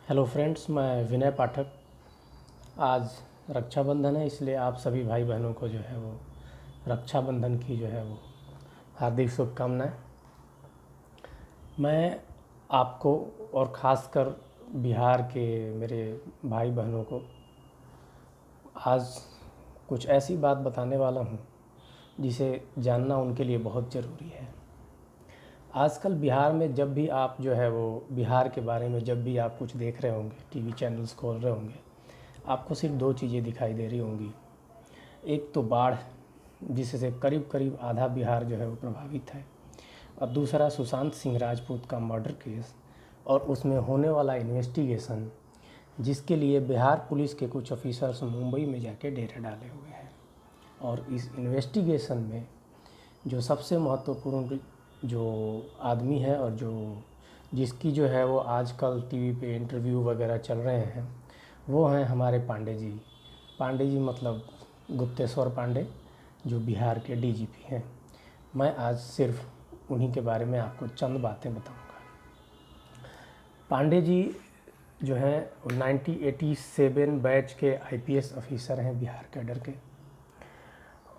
Hello friends, मैं विनय पाठक। आज रक्षाबंधन है, इसलिए आप सभी भाई बहनों को जो है वो रक्षाबंधन की जो है वो हार्दिक शुभकामनाएं। मैं आपको और ख़ासकर बिहार के मेरे भाई बहनों को आज कुछ ऐसी बात बताने वाला हूँ जिसे जानना उनके लिए बहुत ज़रूरी है। आजकल बिहार में जब भी आप जो है वो बिहार के बारे में जब भी आप कुछ देख रहे होंगे, टीवी चैनल्स खोल रहे होंगे, आपको सिर्फ दो चीज़ें दिखाई दे रही होंगी। एक तो बाढ़, जिससे करीब करीब आधा बिहार जो है वो प्रभावित है, और दूसरा सुशांत सिंह राजपूत का मर्डर केस और उसमें होने वाला इन्वेस्टिगेशन, जिसके लिए बिहार पुलिस के कुछ ऑफिसर्स मुंबई में जाके डेरे डाले हुए हैं। और इस इन्वेस्टिगेशन में जो सबसे महत्वपूर्ण जो आदमी है और जिसकी जो है वो आजकल टीवी पे इंटरव्यू वगैरह चल रहे हैं, वो हैं हमारे पांडे जी। पांडे जी मतलब गुप्तेश्वर पांडे, जो बिहार के डीजीपी हैं। मैं आज सिर्फ उन्हीं के बारे में आपको चंद बातें बताऊंगा। पांडे जी जो हैं 1987 बैच के आईपीएस ऑफिसर हैं बिहार कैडर के,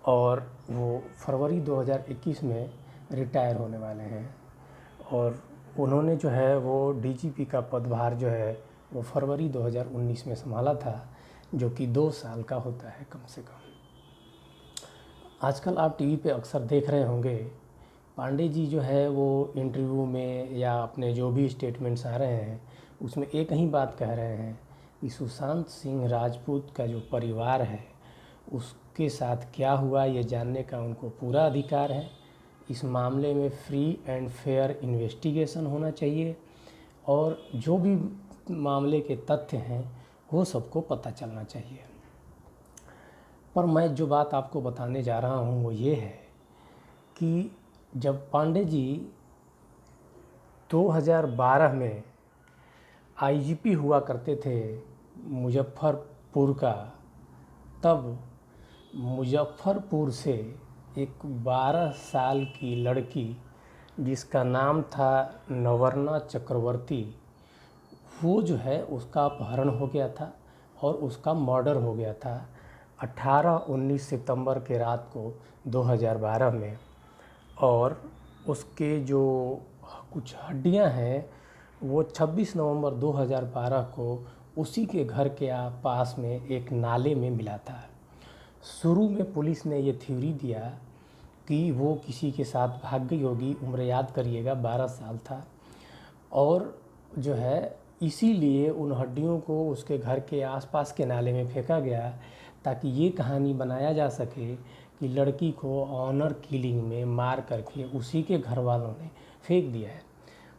और वो फरवरी 2021 में रिटायर होने वाले हैं। और उन्होंने जो है वो डीजीपी का पदभार जो है वो फरवरी 2019 में संभाला था, जो कि 2 साल का होता है कम से कम। आजकल आप टीवी पे अक्सर देख रहे होंगे, पांडे जी जो है वो इंटरव्यू में या अपने जो भी स्टेटमेंट्स आ रहे हैं उसमें एक ही बात कह रहे हैं कि सुशांत सिंह राजपूत का जो परिवार है उसके साथ क्या हुआ ये जानने का उनको पूरा अधिकार है। इस मामले में फ्री एंड फेयर इन्वेस्टिगेशन होना चाहिए और जो भी मामले के तथ्य हैं वो सबको पता चलना चाहिए। पर मैं जो बात आपको बताने जा रहा हूँ वो ये है कि जब पांडे जी 2012 में आईजीपी हुआ करते थे मुजफ्फरपुर का, तब मुजफ्फरपुर से एक 12 साल की लड़की जिसका नाम था नवर्ना चक्रवर्ती, वो जो है उसका अपहरण हो गया था और उसका मर्डर हो गया था 18-19 सितंबर के रात को 2012 में। और उसके जो कुछ हड्डियां हैं वो 26 नवंबर 2012 को उसी के घर के पास में एक नाले में मिला था। शुरू में पुलिस ने ये थ्योरी दिया कि वो किसी के साथ भाग गई होगी। उम्र याद करिएगा 12 साल था, और जो है इसीलिए उन हड्डियों को उसके घर के आसपास के नाले में फेंका गया ताकि ये कहानी बनाया जा सके कि लड़की को ऑनर किलिंग में मार करके उसी के घर वालों ने फेंक दिया है।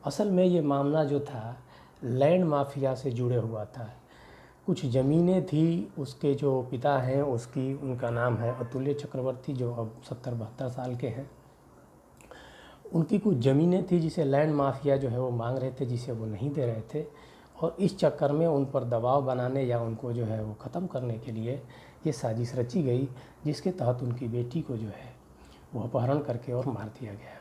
असल में ये मामला जो था लैंड माफिया से जुड़े हुआ था। कुछ ज़मीनें थी, उसके जो पिता हैं उसकी, उनका नाम है अतुल्य चक्रवर्ती, जो अब 70-72 साल के हैं। उनकी कुछ ज़मीनें थी जिसे लैंड माफिया जो है वो मांग रहे थे, जिसे वो नहीं दे रहे थे, और इस चक्कर में उन पर दबाव बनाने या उनको जो है वो ख़त्म करने के लिए ये साजिश रची गई, जिसके तहत उनकी बेटी को जो है वो अपहरण करके और मार दिया गया।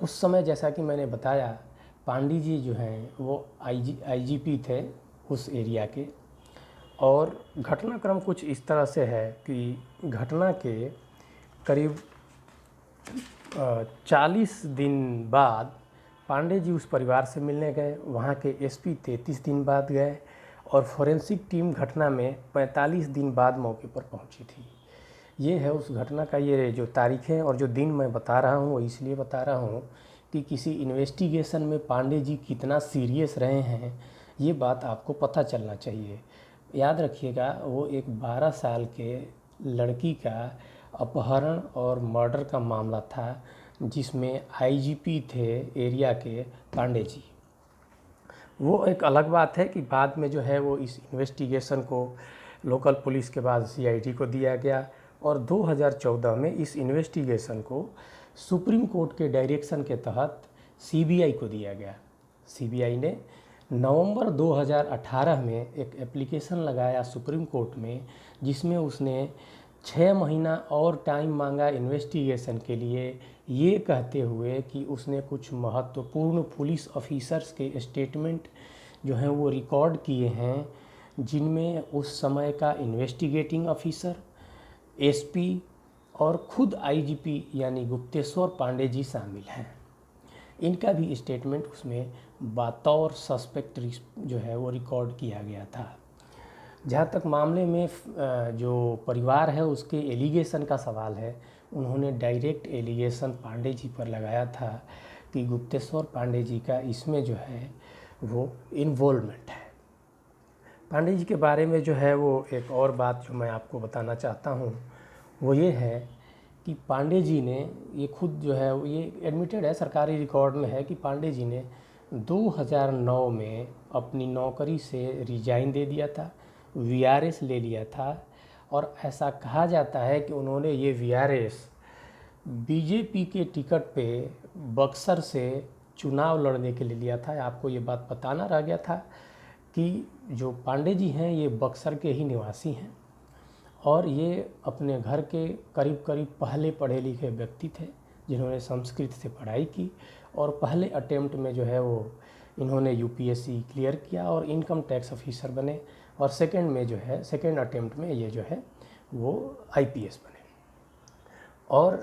उस समय जैसा कि मैंने बताया, पांडे जी जो हैं वो आईजीपी थे उस एरिया के। और घटनाक्रम कुछ इस तरह से है कि घटना के करीब 40 दिन बाद पांडे जी उस परिवार से मिलने गए। वहाँ के एसपी 33 दिन बाद गए और फोरेंसिक टीम घटना में 45 दिन बाद मौके पर पहुँची थी। ये है उस घटना का ये जो तारीखें और जो दिन मैं बता रहा हूँ वो इसलिए बता रहा हूँ कि किसी इन्वेस्टिगेशन में पांडे जी कितना सीरियस रहे हैं ये बात आपको पता चलना चाहिए। याद रखिएगा, वो एक 12 साल के लड़की का अपहरण और मर्डर का मामला था, जिसमें आईजीपी थे एरिया के पांडे जी। वो एक अलग बात है कि बाद में जो है वो इस इन्वेस्टिगेशन को लोकल पुलिस के बाद सीआईडी को दिया गया, और 2014 में इस इन्वेस्टिगेशन को सुप्रीम कोर्ट के डायरेक्शन के तहत सीबीआई को दिया गया। सीबीआई ने नवंबर 2018 में एक एप्लीकेशन लगाया सुप्रीम कोर्ट में, जिसमें उसने 6 महीना और टाइम मांगा इन्वेस्टिगेशन के लिए, ये कहते हुए कि उसने कुछ महत्वपूर्ण पुलिस ऑफिसर्स के स्टेटमेंट जो हैं वो रिकॉर्ड किए हैं, जिनमें उस समय का इन्वेस्टिगेटिंग ऑफिसर, एसपी और खुद आईजीपी यानी गुप्तेश्वर पांडे जी शामिल हैं। इनका भी स्टेटमेंट उसमें बतौर सस्पेक्ट जो है वो रिकॉर्ड किया गया था। जहाँ तक मामले में जो परिवार है उसके एलिगेशन का सवाल है, उन्होंने डायरेक्ट एलिगेशन पांडे जी पर लगाया था कि गुप्तेश्वर पांडे जी का इसमें जो है वो इन्वॉल्वमेंट है। पांडे जी के बारे में जो है वो एक और बात जो मैं आपको बताना चाहता हूँ वो ये है कि पांडे जी ने ये खुद जो है ये एडमिटेड है, सरकारी रिकॉर्ड में है कि पांडे जी ने 2009 में अपनी नौकरी से रिजाइन दे दिया था, वीआरएस ले लिया था। और ऐसा कहा जाता है कि उन्होंने ये वीआरएस बीजेपी के टिकट पे बक्सर से चुनाव लड़ने के लिए लिया था। आपको ये बात बताना रह गया था कि जो पांडे जी हैं ये बक्सर के ही निवासी हैं और ये अपने घर के करीब करीब पहले पढ़े लिखे व्यक्ति थे जिन्होंने संस्कृत से पढ़ाई की और पहले अटेम्प्ट में जो है वो इन्होंने यूपीएससी क्लियर किया और इनकम टैक्स ऑफिसर बने और सेकंड में जो है सेकंड अटेम्प्ट में ये जो है वो आईपीएस बने। और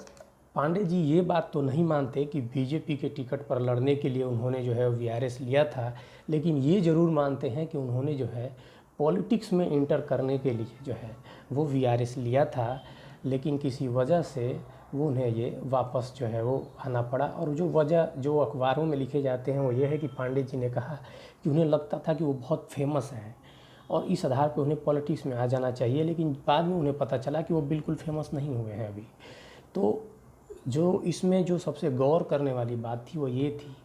पांडे जी ये बात तो नहीं मानते कि बीजेपी के टिकट पर लड़ने के लिए उन्होंने जो है वीआरएस लिया था, लेकिन ये ज़रूर मानते हैं कि उन्होंने जो है पॉलिटिक्स में इंटर करने के लिए जो है वो वीआरएस लिया था, लेकिन किसी वजह से वो उन्हें ये वापस जो है वो आना पड़ा। और जो वजह जो अखबारों में लिखे जाते हैं वो ये है कि पांडे जी ने कहा कि उन्हें लगता था कि वो बहुत फेमस हैं और इस आधार पर उन्हें पॉलिटिक्स में आ जाना चाहिए, लेकिन बाद में उन्हें पता चला कि वो बिल्कुल फेमस नहीं हुए हैं अभी। तो जो इसमें जो सबसे गौर करने वाली बात थी वो ये थी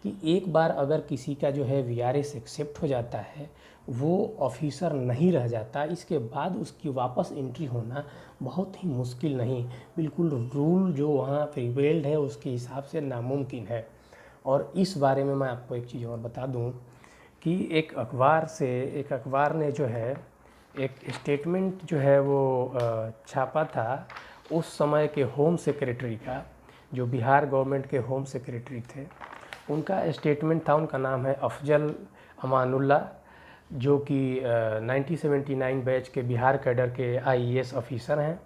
कि एक बार अगर किसी का जो है वीआरएस एक्सेप्ट हो जाता है, वो ऑफिसर नहीं रह जाता, इसके बाद उसकी वापस एंट्री होना बहुत ही मुश्किल नहीं, बिल्कुल रूल जो वहाँ प्रिवेल्ड है उसके हिसाब से नामुमकिन है। और इस बारे में मैं आपको एक चीज़ और बता दूं कि एक अखबार ने जो है एक स्टेटमेंट जो है वो छापा था उस समय के होम सेक्रेटरी का, जो बिहार गवर्नमेंट के होम सेक्रेटरी थे। उनका स्टेटमेंट था, उनका नाम है अफजल अमानुल्लाह, जो कि 1979 बैच के बिहार कैडर के आईएएस ऑफिसर हैं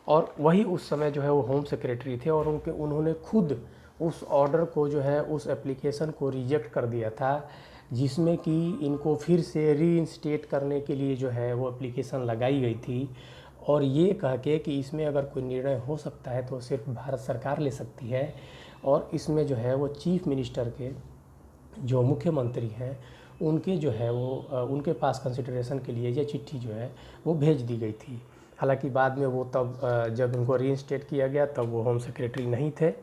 और वही उस समय जो है वो होम सेक्रेटरी थे। और उन्होंने खुद उस ऑर्डर को जो है उस एप्लीकेशन को रिजेक्ट कर दिया था जिसमें कि इनको फिर से रीइंस्टेट करने के लिए जो है वो एप्लीकेशन लगाई गई थी और ये कह के कि इसमें अगर कोई निर्णय हो सकता है तो सिर्फ भारत सरकार ले सकती है और इसमें जो है वो चीफ मिनिस्टर के जो मुख्यमंत्री हैं उनके जो है वो उनके पास कंसिडरेशन के लिए ये चिट्ठी जो है वो भेज दी गई थी। हालांकि बाद में वो तब जब उनको रीइंस्टेट किया गया तब वो होम सेक्रेटरी नहीं थे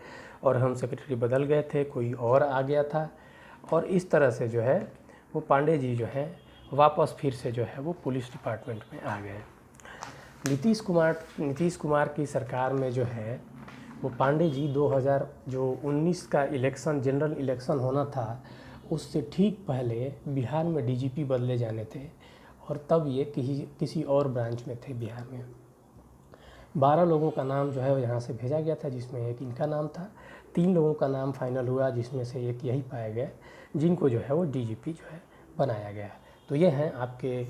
और होम सेक्रेटरी बदल गए थे, कोई और आ गया था और इस तरह से जो है वो पांडे जी जो है वापस फिर से जो है वो पुलिस डिपार्टमेंट में आ गए। नीतीश कुमार की सरकार में जो है वो पांडे जी 2019 का इलेक्शन जनरल इलेक्शन होना था उससे ठीक पहले बिहार में डीजीपी बदले जाने थे और तब ये किसी और ब्रांच में थे बिहार में। 12 लोगों का नाम जो है यहाँ से भेजा गया था जिसमें एक इनका नाम था। 3 लोगों का नाम फाइनल हुआ जिसमें से एक यही पाया गया जिनको जो है वो डीजीपी जो है बनाया गया। तो ये हैं आपके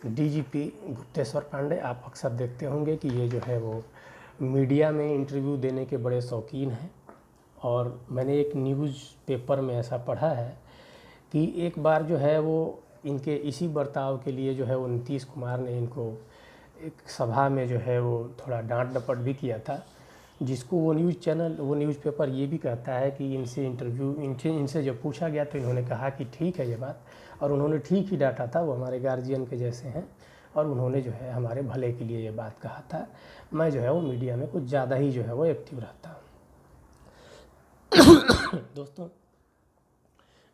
डीजीपी गुप्तेश्वर पांडे। आप अक्सर देखते होंगे कि ये जो है वो मीडिया में इंटरव्यू देने के बड़े शौकीन हैं और मैंने एक न्यूज़ पेपर में ऐसा पढ़ा है कि एक बार जो है वो इनके इसी बर्ताव के लिए जो है वो नीतीश कुमार ने इनको एक सभा में जो है वो थोड़ा डांट डपट भी किया था, जिसको वो न्यूज़ पेपर ये भी कहता है कि इनसे जब पूछा गया तो इन्होंने कहा कि ठीक है ये बात, और उन्होंने ठीक ही डांटा था। वो हमारे गार्जियन के जैसे हैं और उन्होंने जो है हमारे भले के लिए ये बात कहा था। मैं जो है वो मीडिया में कुछ ज़्यादा ही जो है वो एक्टिव रहता हूँ। दोस्तों,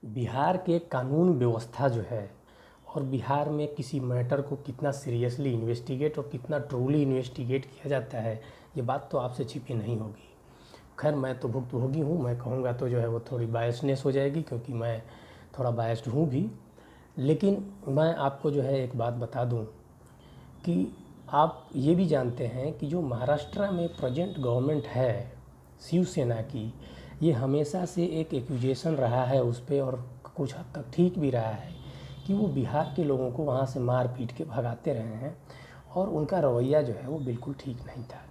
बिहार के कानून व्यवस्था जो है और बिहार में किसी मैटर को कितना सीरियसली इन्वेस्टिगेट और कितना ट्रूली इन्वेस्टिगेट किया जाता है, ये बात तो आपसे छिपी नहीं होगी। खैर मैं तो भुक्तभोगी हूँ, मैं कहूँगा तो जो है वो थोड़ी बायसनेस हो जाएगी क्योंकि मैं थोड़ा बायस्ड हूँ भी। लेकिन मैं आपको जो है एक बात बता दूँ कि आप ये भी जानते हैं कि जो महाराष्ट्र में प्रेजेंट गवर्नमेंट है शिवसेना की, ये हमेशा से एक एक्यूजेशन रहा है उस पर और कुछ हद तक ठीक भी रहा है कि वो बिहार के लोगों को वहाँ से मार पीट के भगाते रहे हैं और उनका रवैया जो है वो बिल्कुल ठीक नहीं था।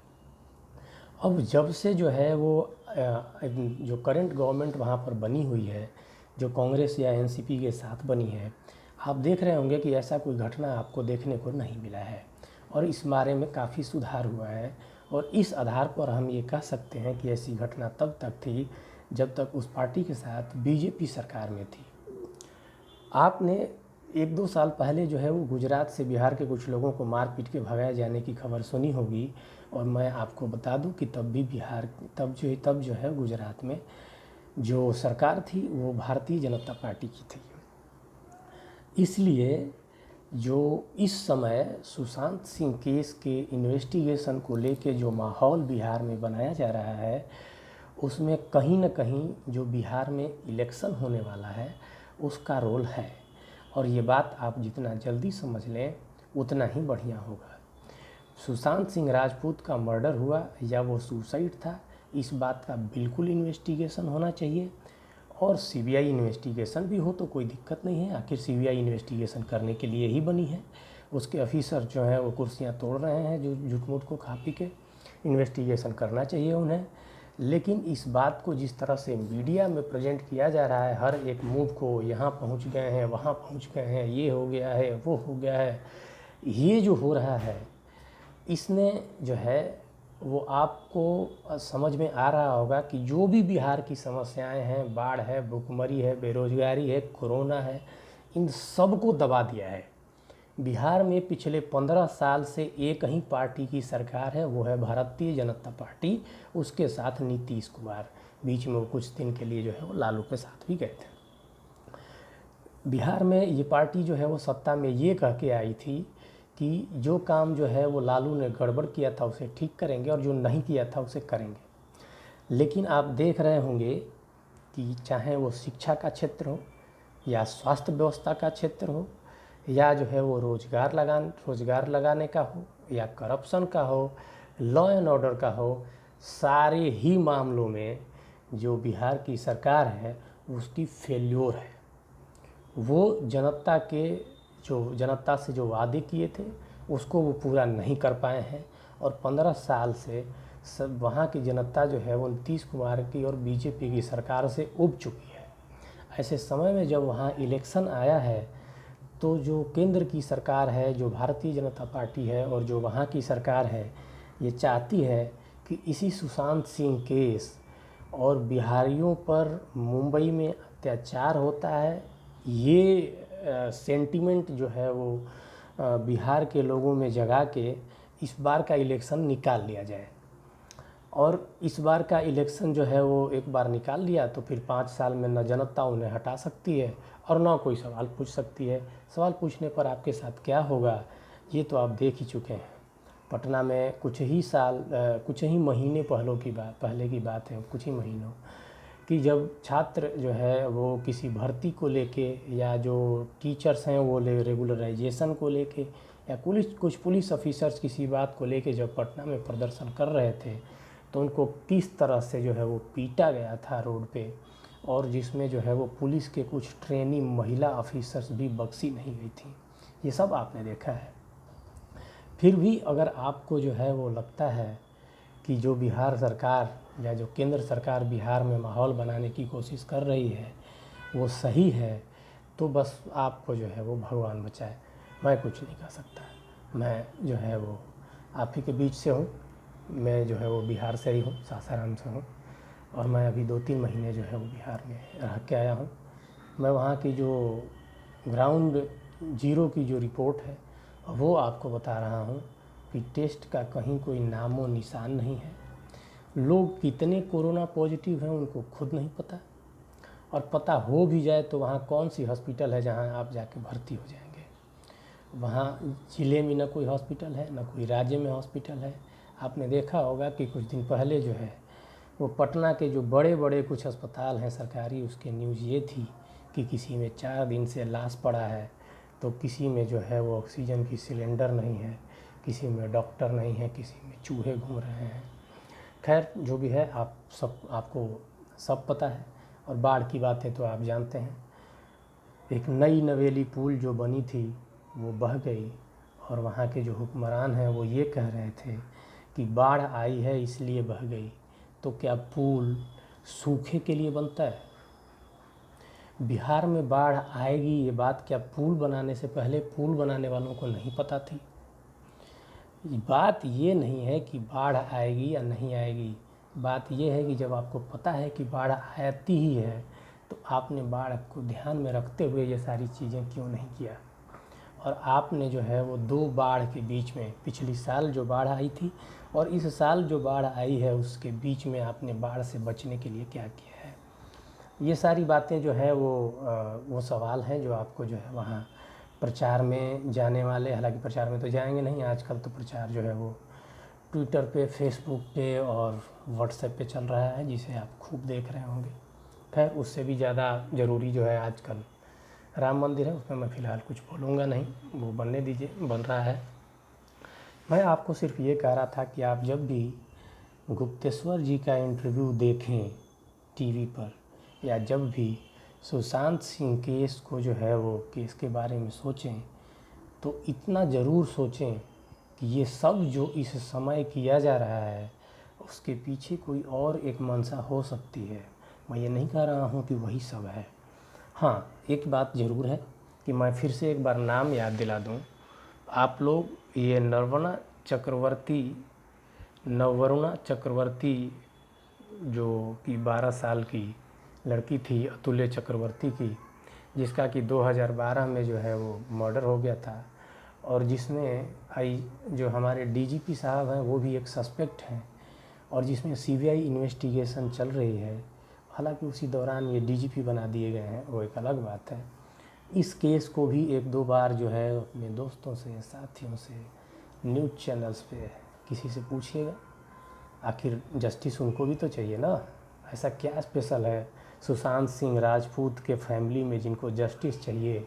अब जब से जो है वो जो करंट गवर्नमेंट वहाँ पर बनी हुई है, जो कांग्रेस या एनसीपी के साथ बनी है, आप देख रहे होंगे कि ऐसा कोई घटना आपको देखने को नहीं मिला है और इस बारे में काफ़ी सुधार हुआ है। और इस आधार पर हम ये कह सकते हैं कि ऐसी घटना तब तक थी जब तक उस पार्टी के साथ बीजेपी सरकार में थी। आपने 1-2 साल पहले जो है वो गुजरात से बिहार के कुछ लोगों को मार पीट के भगाए जाने की खबर सुनी होगी। और मैं आपको बता दूं कि तब भी तब जो है गुजरात में जो सरकार थी वो भारतीय जनता पार्टी की थी। इसलिए जो इस समय सुशांत सिंह केस के इन्वेस्टिगेशन को लेके जो माहौल बिहार में बनाया जा रहा है, उसमें कहीं न कहीं जो बिहार में इलेक्शन होने वाला है उसका रोल है। और ये बात आप जितना जल्दी समझ लें उतना ही बढ़िया होगा। सुशांत सिंह राजपूत का मर्डर हुआ या वो सुसाइड था, इस बात का बिल्कुल इन्वेस्टिगेशन होना चाहिए। और सीबीआई इन्वेस्टिगेशन भी हो तो कोई दिक्कत नहीं है, आखिर सीबीआई इन्वेस्टिगेशन करने के लिए ही बनी है। उसके ऑफिसर जो हैं वो कुर्सियां तोड़ रहे हैं, जो झूठ मूठ को खा पी के। इन्वेस्टिगेशन करना चाहिए उन्हें। लेकिन इस बात को जिस तरह से मीडिया में प्रेजेंट किया जा रहा है, हर एक मूव को, यहाँ पहुँच गए हैं, वहाँ पहुँच गए हैं, ये हो गया है, वो हो गया है, ये जो हो रहा है इसने जो है वो आपको समझ में आ रहा होगा कि जो भी बिहार की समस्याएं हैं, बाढ़ है, भुखमरी है, बेरोजगारी है, कोरोना है, इन सब को दबा दिया है। बिहार में पिछले 15 साल से एक ही पार्टी की सरकार है, वो है भारतीय जनता पार्टी। उसके साथ नीतीश कुमार, बीच में वो कुछ दिन के लिए जो है वो लालू के साथ भी गए थे। बिहार में ये पार्टी जो है वो सत्ता में ये कह के आई थी कि जो काम जो है वो लालू ने गड़बड़ किया था उसे ठीक करेंगे और जो नहीं किया था उसे करेंगे। लेकिन आप देख रहे होंगे कि चाहे वो शिक्षा का क्षेत्र हो या स्वास्थ्य व्यवस्था का क्षेत्र हो या जो है वो रोज़गार लगाने का हो या करप्शन का हो, लॉ एंड ऑर्डर का हो, सारे ही मामलों में जो बिहार की सरकार है उसकी फेल्योर है। वो जनता से जो वादे किए थे उसको वो पूरा नहीं कर पाए हैं। और 15 साल से सब वहाँ की जनता जो है वो नीतीश कुमार की और बीजेपी की सरकार से उब चुकी है। ऐसे समय में जब वहाँ इलेक्शन आया है तो जो केंद्र की सरकार है, जो भारतीय जनता पार्टी है और जो वहाँ की सरकार है, ये चाहती है कि इसी सुशांत सिंह केस और बिहारियों पर मुंबई में अत्याचार होता है, ये सेंटीमेंट जो है वो बिहार के लोगों में जगा के इस बार का इलेक्शन निकाल लिया जाए। और इस बार का इलेक्शन जो है वो एक बार निकाल लिया तो फिर 5 साल में न जनता उन्हें हटा सकती है और न कोई सवाल पूछ सकती है। सवाल पूछने पर आपके साथ क्या होगा ये तो आप देख ही चुके हैं। पटना में कुछ ही महीने पहले की बात है, कुछ ही महीनों कि जब छात्र जो है वो किसी भर्ती को लेके या जो टीचर्स हैं वो रेगुलराइजेशन को लेके या कुछ पुलिस ऑफिसर्स किसी बात को लेके जब पटना में प्रदर्शन कर रहे थे तो उनको किस तरह से जो है वो पीटा गया था रोड पे, और जिसमें जो है वो पुलिस के कुछ ट्रेनी महिला ऑफिसर्स भी बख्शी नहीं गई थी, ये सब आपने देखा है। फिर भी अगर आपको जो है वो लगता है कि जो बिहार सरकार या जो केंद्र सरकार बिहार में माहौल बनाने की कोशिश कर रही है वो सही है, तो बस आपको जो है वो भगवान बचाए, मैं कुछ नहीं कर सकता। मैं जो है वो आप ही के बीच से हूँ, मैं जो है वो बिहार से ही हूँ, सासाराम से हूँ, और मैं अभी 2-3 महीने जो है वो बिहार में रह के आया हूँ। मैं वहाँ की जो ग्राउंड जीरो की जो रिपोर्ट है वो आपको बता रहा हूँ कि टेस्ट का कहीं कोई नामो निशान नहीं है। लोग कितने कोरोना पॉजिटिव हैं उनको खुद नहीं पता, और पता हो भी जाए तो वहाँ कौन सी हॉस्पिटल है जहाँ आप जाके भर्ती हो जाएंगे। वहाँ ज़िले में न कोई हॉस्पिटल है, न कोई राज्य में हॉस्पिटल है। आपने देखा होगा कि कुछ दिन पहले जो है वो पटना के जो बड़े बड़े कुछ अस्पताल हैं सरकारी, उसके न्यूज़ ये थी कि किसी में 4 दिन से लाश पड़ा है, तो किसी में जो है वो ऑक्सीजन की सिलेंडर नहीं है, किसी में डॉक्टर नहीं है, किसी में चूहे घूम रहे हैं। खैर जो भी है आपको सब पता है। और बाढ़ की बात है तो आप जानते हैं एक नई नवेली पुल जो बनी थी वो बह गई, और वहाँ के जो हुक्मरान हैं वो ये कह रहे थे कि बाढ़ आई है इसलिए बह गई। तो क्या पुल सूखे के लिए बनता है? बिहार में बाढ़ आएगी ये बात क्या पुल बनाने से पहले पुल बनाने वालों को नहीं पता थी? बात ये नहीं है कि बाढ़ आएगी या नहीं आएगी, बात ये है कि जब आपको पता है कि बाढ़ आती ही है तो आपने बाढ़ को ध्यान में रखते हुए ये सारी चीज़ें क्यों नहीं किया। और आपने जो है वो दो बाढ़ के बीच में, पिछली साल जो बाढ़ आई थी और इस साल जो बाढ़ आई है, उसके बीच में आपने बाढ़ से बचने के लिए क्या किया है। ये सारी बातें जो है वो सवाल हैं जो आपको जो है वहाँ प्रचार में जाने वाले, हालांकि प्रचार में तो जाएंगे नहीं, आजकल तो प्रचार जो है वो ट्विटर पे, फेसबुक पे और व्हाट्सएप पे चल रहा है, जिसे आप खूब देख रहे होंगे। खैर, उससे भी ज़्यादा ज़रूरी जो है आजकल राम मंदिर है, उसमें मैं फ़िलहाल कुछ बोलूँगा नहीं, वो बनने दीजिए, बन रहा है। मैं आपको सिर्फ ये कह रहा था कि आप जब भी गुप्तेश्वर जी का इंटरव्यू देखें टीवी पर, या जब भी सुशांत सिंह केस को जो है वो केस के बारे में सोचें, तो इतना ज़रूर सोचें कि ये सब जो इस समय किया जा रहा है उसके पीछे कोई और एक मंशा हो सकती है। मैं ये नहीं कह रहा हूँ कि वही सब है। हाँ, एक बात ज़रूर है कि मैं फिर से एक बार नाम याद दिला दूँ आप लोग, ये नववरुणा चक्रवर्ती जो कि 12 साल की लड़की थी, अतुल्य चक्रवर्ती की, जिसका कि 2012 में जो है वो मर्डर हो गया था, और जिसमें जो हमारे डीजीपी साहब हैं वो भी एक सस्पेक्ट हैं, और जिसमें सीबीआई इन्वेस्टिगेशन चल रही है। हालांकि उसी दौरान ये डीजीपी बना दिए गए हैं, वो एक अलग बात है। इस केस को भी एक दो बार जो है अपने दोस्तों से, साथियों से, न्यूज़ चैनल्स पे किसी से पूछिएगा। आखिर जस्टिस उनको भी तो चाहिए ना। ऐसा क्या स्पेशल है सुशांत सिंह राजपूत के फैमिली में जिनको जस्टिस चाहिए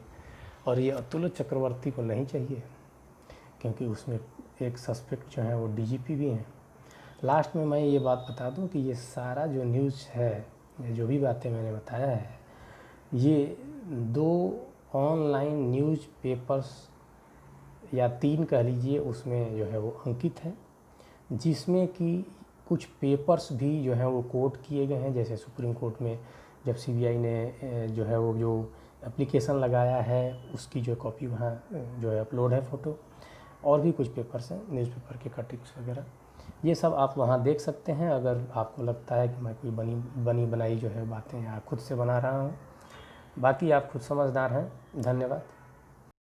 और ये अतुल्य चक्रवर्ती को नहीं चाहिए? क्योंकि उसमें एक सस्पेक्ट जो है वो डीजीपी भी हैं। लास्ट में मैं ये बात बता दूं कि ये सारा जो न्यूज़ है, ये जो भी बातें मैंने बताया है, ये 2 ऑनलाइन न्यूज़ पेपर्स या 3 कह लीजिए, उसमें जो है वो अंकित है, जिसमें कि कुछ पेपर्स भी जो हैं वो कोट किए गए हैं। जैसे सुप्रीम कोर्ट में जब सीबीआई ने जो है वो जो एप्लीकेशन लगाया है उसकी जो कॉपी वहाँ जो है अपलोड है फ़ोटो, और भी कुछ पेपर्स हैं, न्यूज़पेपर के कटिंग्स वगैरह, ये सब आप वहाँ देख सकते हैं। अगर आपको लगता है कि मैं कोई बनी बनाई जो है बातें यहाँ खुद से बना रहा हूँ, बाकी आप खुद समझदार हैं। धन्यवाद।